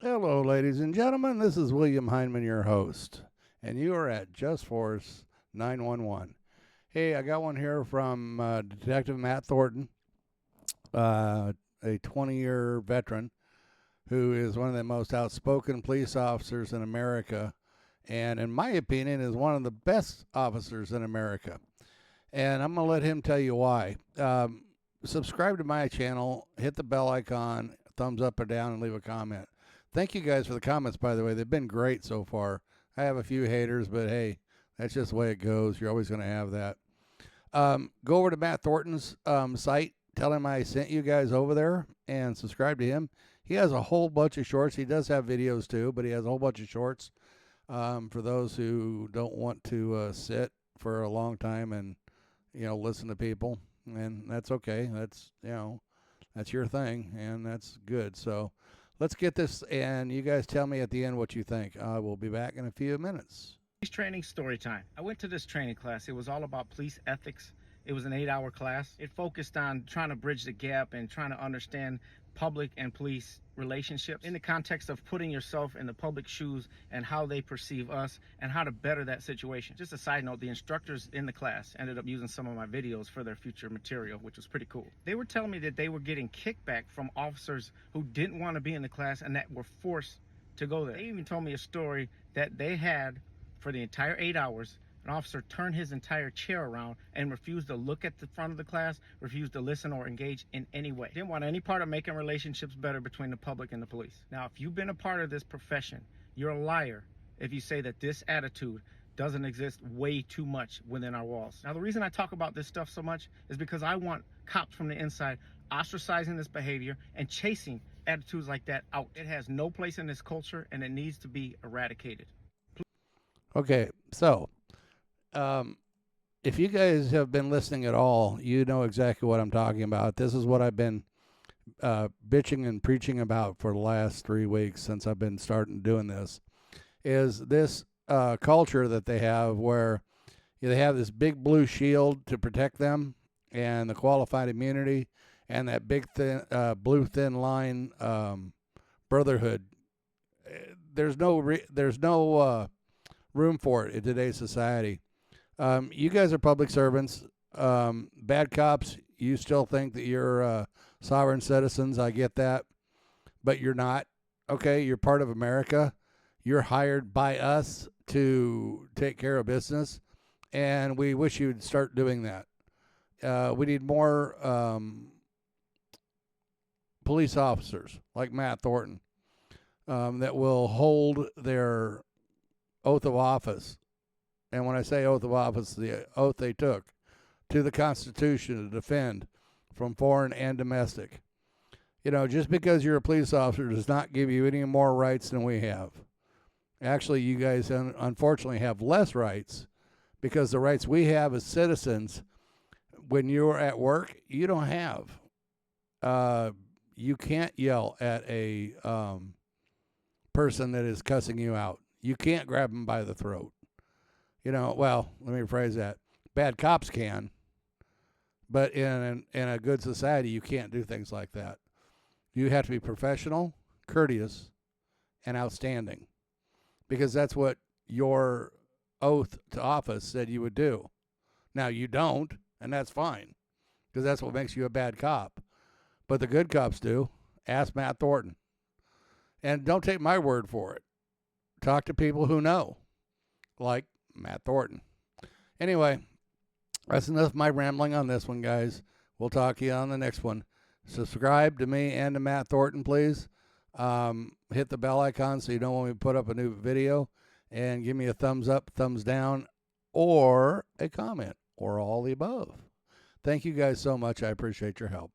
Hello, ladies and gentlemen. This is William Heinman, your host, and you are at Just Force 911. Hey, I got one here from Detective Matt Thornton, a 20-year veteran who is one of the most outspoken police officers in America, and in my opinion, is one of the best officers in America. And I'm going to let him tell you why. Subscribe to my channel, hit the bell icon, thumbs up or down, and leave a comment. Thank you guys for the comments, by the way. They've been great so far. I have a few haters, but hey, that's just the way it goes. You're always going to have that. Go over to Matt Thornton's site. Tell him I sent you guys over there and subscribe to him. He has a whole bunch of shorts. He does have videos too, but he has a whole bunch of shorts for those who don't want to sit for a long time and listen to people, and that's okay. That's your thing, and that's good. So let's get this, and you guys tell me at the end what you think. I will be back in a few minutes. Police training story time. I went to this training class. It was all about police ethics. It was an 8-hour class. It focused on trying to bridge the gap and trying to understand public and police relationships in the context of putting yourself in the public shoes and how they perceive us and how to better that situation. Just a side note, the instructors in the class ended up using some of my videos for their future material, which was pretty cool. They were telling me that they were getting kickback from officers who didn't want to be in the class and that were forced to go there. They even told me a story that they had for the entire 8 hours. An officer turned his entire chair around and refused to look at the front of the class, refused to listen or engage in any way. Didn't want any part of making relationships better between the public and the police. Now, if you've been a part of this profession, you're a liar if you say that this attitude doesn't exist way too much within our walls. Now, the reason I talk about this stuff so much is because I want cops from the inside ostracizing this behavior and chasing attitudes like that out. It has no place in this culture and it needs to be eradicated. Okay, so if you guys have been listening at all, you know exactly what I'm talking about. This is what I've been bitching and preaching about for the last 3 weeks since I've been starting doing this. Is this culture that they have where they have this big blue shield to protect them and the qualified immunity and that big thin blue thin line brotherhood. There's no room for it in today's society. You guys are public servants. Bad cops, you still think that you're sovereign citizens. I get that. But you're not. Okay, you're part of America. You're hired by us to take care of business, and we wish you'd start doing that. We need more police officers like Matt Thornton that will hold their oath of office. And when I say oath of office, the oath they took to the Constitution to defend from foreign and domestic. Just because you're a police officer does not give you any more rights than we have. Actually, you guys unfortunately have less rights because the rights we have as citizens, when you're at work, you don't have. You can't yell at a person that is cussing you out. You can't grab them by the throat. Well, let me rephrase that. Bad cops can, but in a good society, you can't do things like that. You have to be professional, courteous, and outstanding, because that's what your oath to office said you would do. Now, you don't, and that's fine, because that's what makes you a bad cop. But the good cops do. Ask Matt Thornton. And don't take my word for it. Talk to people who know, like Matt Thornton. Anyway, that's enough of my rambling on this one, guys. We'll talk to you on the next one. Subscribe to me and to Matt Thornton, please. Hit the bell icon so you know when we put up a new video. And give me a thumbs up, thumbs down, or a comment, or all the above. Thank you guys so much. I appreciate your help.